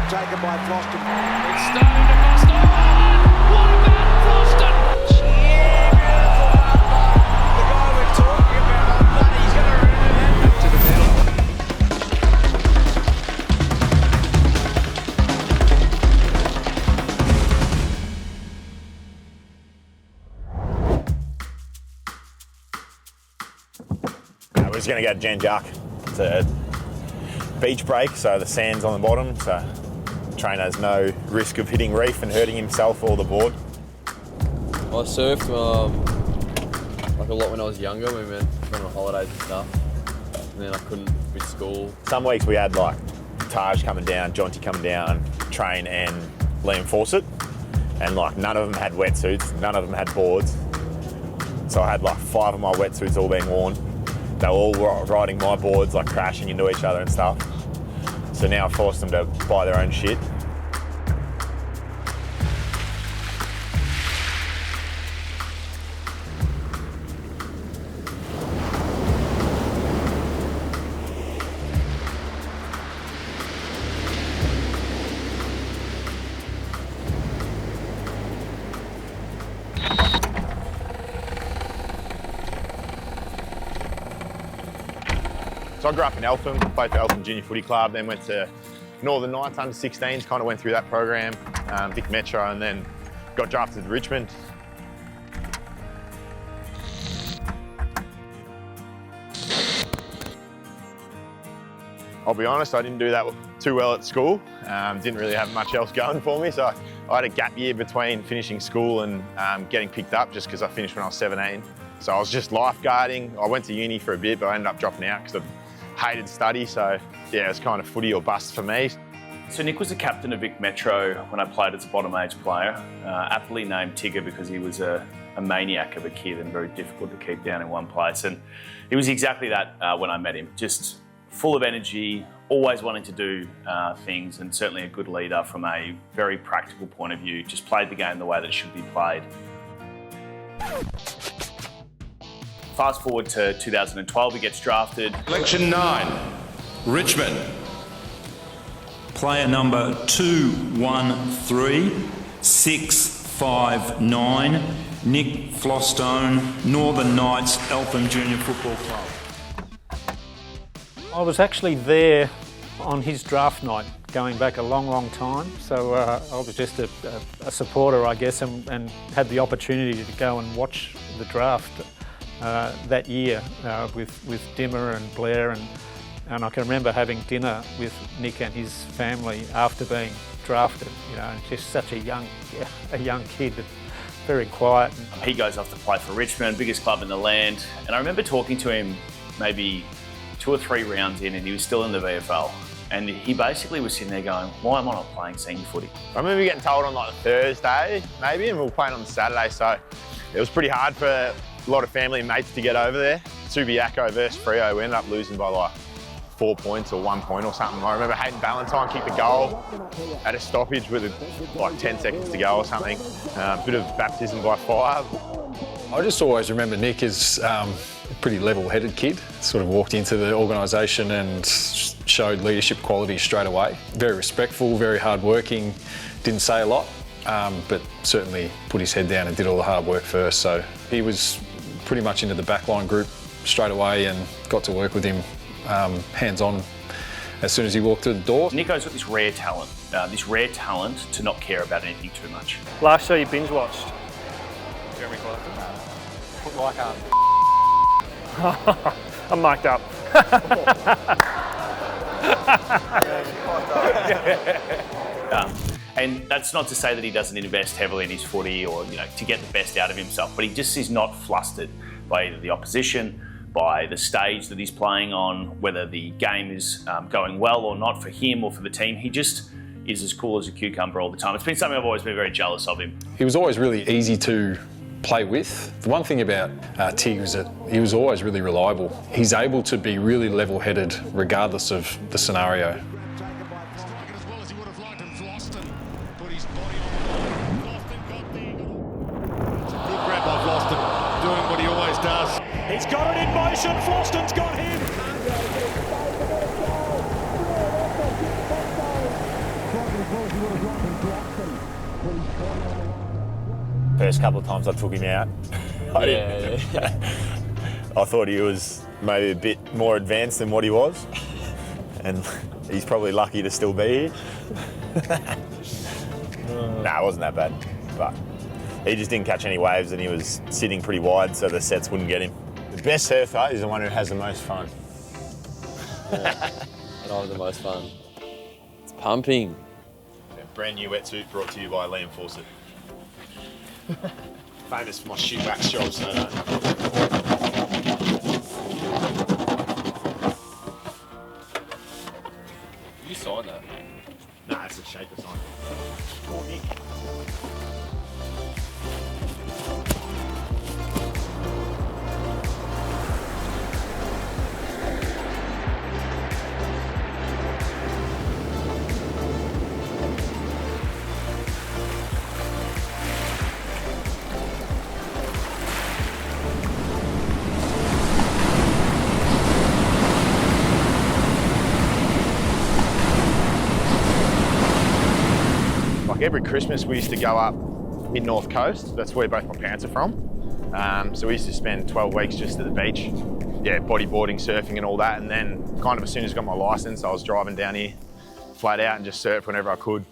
taken by Vlastuin. It's starting to cost. Oh, what about Vlastuin? Yeah, beautiful number. The guy we're talking about on that, he's going to remember that to the middle. We're just going to go to Jan Jack. It's a beach break, so the sand's on the bottom, so the trainer has no risk of hitting reef and hurting himself or the board. I surfed like a lot when I was younger. We went on holidays and stuff, and then I couldn't with school. Some weeks we had like Taj coming down, Jonty coming down, Train and Liam Fawcett, and like none of them had wetsuits, none of them had boards. So I had like 5 of my wetsuits all being worn. They were all riding my boards, like crashing into each other and stuff. So now I forced them to buy their own shit. So I grew up in Eltham, played for Eltham Junior Footy Club, then went to Northern Knights under 16s, kind of went through that program, Vic Metro, and then got drafted to Richmond. I'll be honest, I didn't do that too well at school. Didn't really have much else going for me, so I had a gap year between finishing school and getting picked up just because I finished when I was 17. So I was just lifeguarding. I went to uni for a bit, but I ended up dropping out because I hated study. So yeah, it was kind of footy or bust for me. So Nick was the captain of Vic Metro when I played as a bottom age player, aptly named Tigger because he was a maniac of a kid and very difficult to keep down in one place. And he was exactly that when I met him, just full of energy, always wanting to do things, and certainly a good leader from a very practical point of view, just played the game the way that it should be played. Fast forward to 2012, he gets drafted. Selection 9, Richmond. Player number 213659, Nick Vlastuin, Northern Knights, Eltham Junior Football Club. I was actually there on his draft night, going back a long, long time. So I was just a supporter, I guess, and had the opportunity to go and watch the draft that year with Dimmer and Blair, and I can remember having dinner with Nick and his family after being drafted. You know, just such a young kid, very quiet. He goes off to play for Richmond, biggest club in the land, and I remember talking to him maybe 2 or 3 rounds in, and he was still in the VFL. And he basically was sitting there going, why am I not playing senior footy? I remember getting told on like a Thursday, maybe, and we were playing on the Saturday, so it was pretty hard for a lot of family and mates to get over there. Subiaco versus Freo, we ended up losing by like 4 points or 1 point or something. I remember Hayden Ballantyne kicked the goal at a stoppage with like 10 seconds to go or something. Bit of baptism by fire. I just always remember Nick as a pretty level-headed kid. Sort of walked into the organisation and showed leadership qualities straight away. Very respectful, very hard-working, didn't say a lot, but certainly put his head down and did all the hard work first. So he was pretty much into the backline group straight away and got to work with him hands-on as soon as he walked through the door. Nico's got this rare talent to not care about anything too much. Last show you binge watched? Jeremy Clarkson. Put like I'm mic'd up. And that's not to say that he doesn't invest heavily in his footy or to get the best out of himself, but he just is not flustered by either the opposition, by the stage that he's playing on, whether the game is going well or not for him or for the team. He just is as cool as a cucumber all the time. It's been something I've always been very jealous of him. He was always really easy to play with. The one thing about Tig was that he was always really reliable. He's able to be really level-headed regardless of the scenario. He's got it in motion, Vlastuin's got him! First couple of times I took him out, I thought he was maybe a bit more advanced than what he was, and he's probably lucky to still be here. Nah, it wasn't that bad, but he just didn't catch any waves and he was sitting pretty wide, so the sets wouldn't get him. The best surfer is the one who has the most fun. Yeah, and I have the most fun. It's pumping. Brand new wetsuit brought to you by Liam Fawcett. Famous for my shoe wax jobs, no. You signed that? Nah, it's a shaker sign. More Nick. Every Christmas we used to go up mid-north coast. That's where both my parents are from. So we used to spend 12 weeks just at the beach. Yeah, bodyboarding, surfing and all that. And then kind of as soon as I got my license, I was driving down here flat out and just surf whenever I could.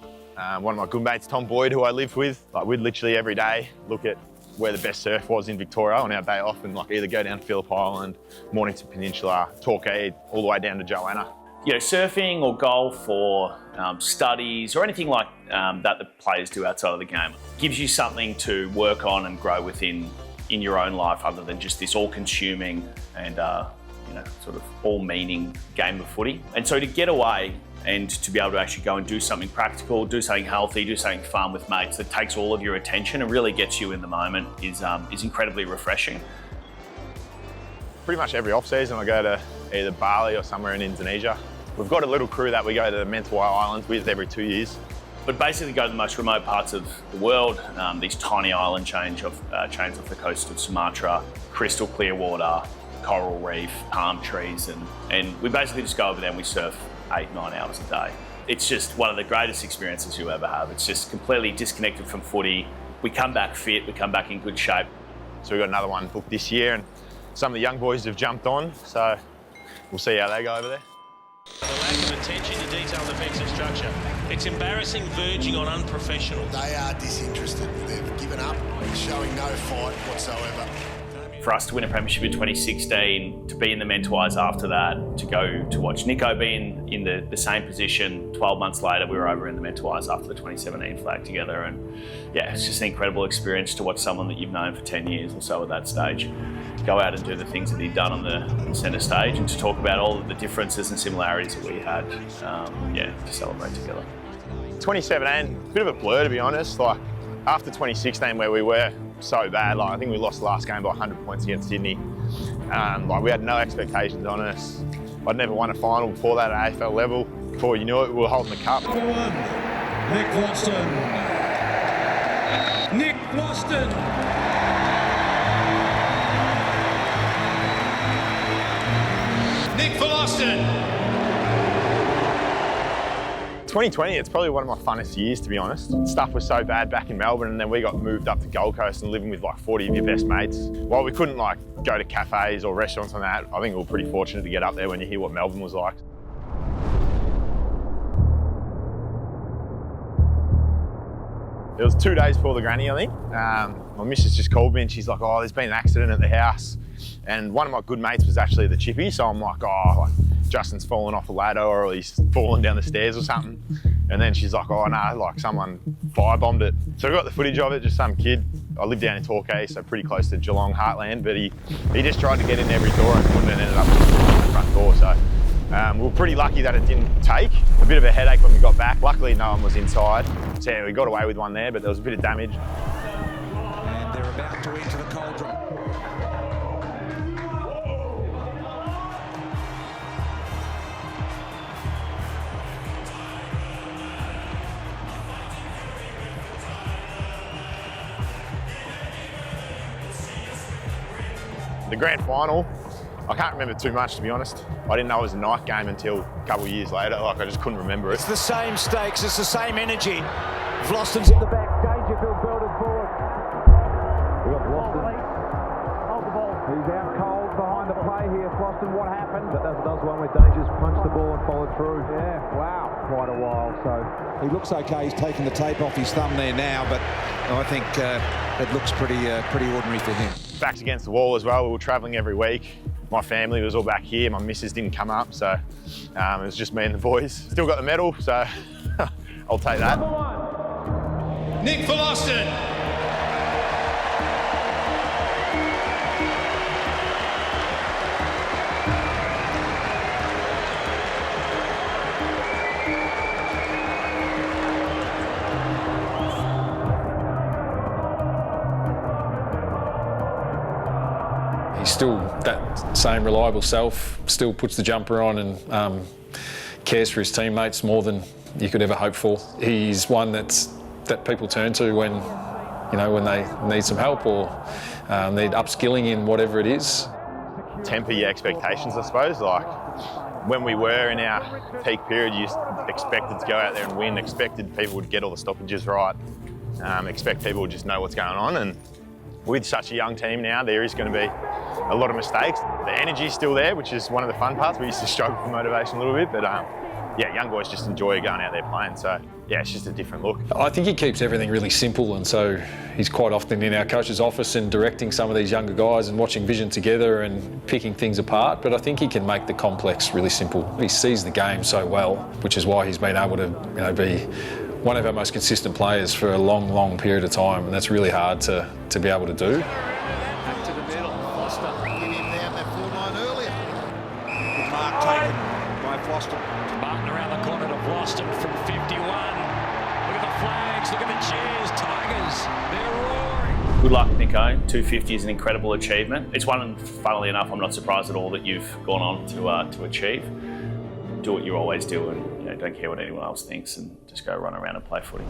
One of my good mates, Tom Boyd, who I lived with, like we'd literally every day look at where the best surf was in Victoria on our day off and like either go down to Phillip Island, Mornington Peninsula, Torquay, all the way down to Joanna. You know, surfing or golf or studies or anything like that the players do outside of the game gives you something to work on and grow within in your own life other than just this all-consuming and you know, sort of all-meaning game of footy. And so to get away and to be able to actually go and do something practical, do something healthy, do something fun with mates that takes all of your attention and really gets you in the moment is incredibly refreshing. Pretty much every off-season I go to either Bali or somewhere in Indonesia. We've got a little crew that we go to the Mentawai Islands with every 2 years. But basically go to the most remote parts of the world, these tiny island chains off the coast of Sumatra, crystal clear water, coral reef, palm trees, and we basically just go over there and we surf 8-9 hours a day. It's just one of the greatest experiences you ever have. It's just completely disconnected from footy. We come back fit, we come back in good shape. So we've got another one booked this year and some of the young boys have jumped on, so we'll see how they go over there. The lack of attention to detail and defensive structure. It's embarrassing, verging on unprofessional. They are disinterested. They've given up, showing no fight whatsoever. For us to win a premiership in 2016, to be in the Mentawais after that, to go to watch Nico be in the same position, 12 months later we were over in the Mentawais after the 2017 flag together, and yeah, it's just an incredible experience to watch someone that you've known for 10 years or so at that stage go out and do the things that he'd done on the centre stage, and to talk about all of the differences and similarities that we had, yeah, to celebrate together. 2017, bit of a blur to be honest. Like after 2016 where we were so bad, like I think we lost the last game by 100 points against Sydney. Like we had no expectations on us. I'd never won a final before that at AFL level. Before you knew it, we were holding the cup. Number 1, Nick Vlastuin. Nick Vlastuin. Nick Vlastuin. 2020, it's probably one of my funnest years to be honest. Stuff was so bad back in Melbourne and then we got moved up to Gold Coast and living with like 40 of your best mates. While we couldn't like go to cafes or restaurants and that, I think we were pretty fortunate to get up there when you hear what Melbourne was like. It was 2 days before the granny, I think. My missus just called me and she's like, oh, there's been an accident at the house. And one of my good mates was actually the chippy, so I'm like, oh, like, Justin's fallen off a ladder or he's fallen down the stairs or something. And then she's like, oh no, like someone firebombed it. So I got the footage of it, just some kid. I live down in Torquay, so pretty close to Geelong heartland, but he just tried to get in every door and couldn't, and ended up just in the front door. So we were pretty lucky that it didn't take. A bit of a headache when we got back. Luckily no one was inside. So yeah, we got away with one there, but there was a bit of damage. And they're about to enter the cauldron. The grand final, I can't remember too much to be honest. I didn't know it was a night game until a couple of years later, like I just couldn't remember it. It's the same stakes, it's the same energy. Vlastuin's in the back, Dangerfield belted forward. followed through. Yeah, wow, quite a while. So he looks okay. He's taken the tape off his thumb there now, but I think it looks pretty ordinary for him. Backs against the wall as well. We were travelling every week. My family was all back here. My missus didn't come up, so it was just me and the boys. Still got the medal, so I'll take that. Nick Vlastuin. He's still that same reliable self, still puts the jumper on and cares for his teammates more than you could ever hope for. He's one that people turn to when, when they need some help or need upskilling in whatever it is. Temper your expectations, I suppose. Like when we were in our peak period, you expected to go out there and win, expected people would get all the stoppages right, expect people would just know what's going on. And with such a young team now, there is going to be a lot of mistakes. The energy's still there, which is one of the fun parts. We used to struggle for motivation a little bit, but yeah, young boys just enjoy going out there playing. So yeah, it's just a different look. I think he keeps everything really simple, and so he's quite often in our coach's office and directing some of these younger guys and watching vision together and picking things apart. But I think he can make the complex really simple. He sees the game so well, which is why he's been able to, be one of our most consistent players for a long, long period of time, and that's really hard to be able to do. Back to the middle. Foster getting him down that forward line earlier. Good mark taken by Foster. Martin around the corner to Vlastuin from 51. Look at the flags, look at the cheers. Tigers, they're roaring. Good luck, Nico. 250 is an incredible achievement. It's one, funnily enough, I'm not surprised at all that you've gone on to achieve. Do what you always do and don't care what anyone else thinks and just go run around and play footy.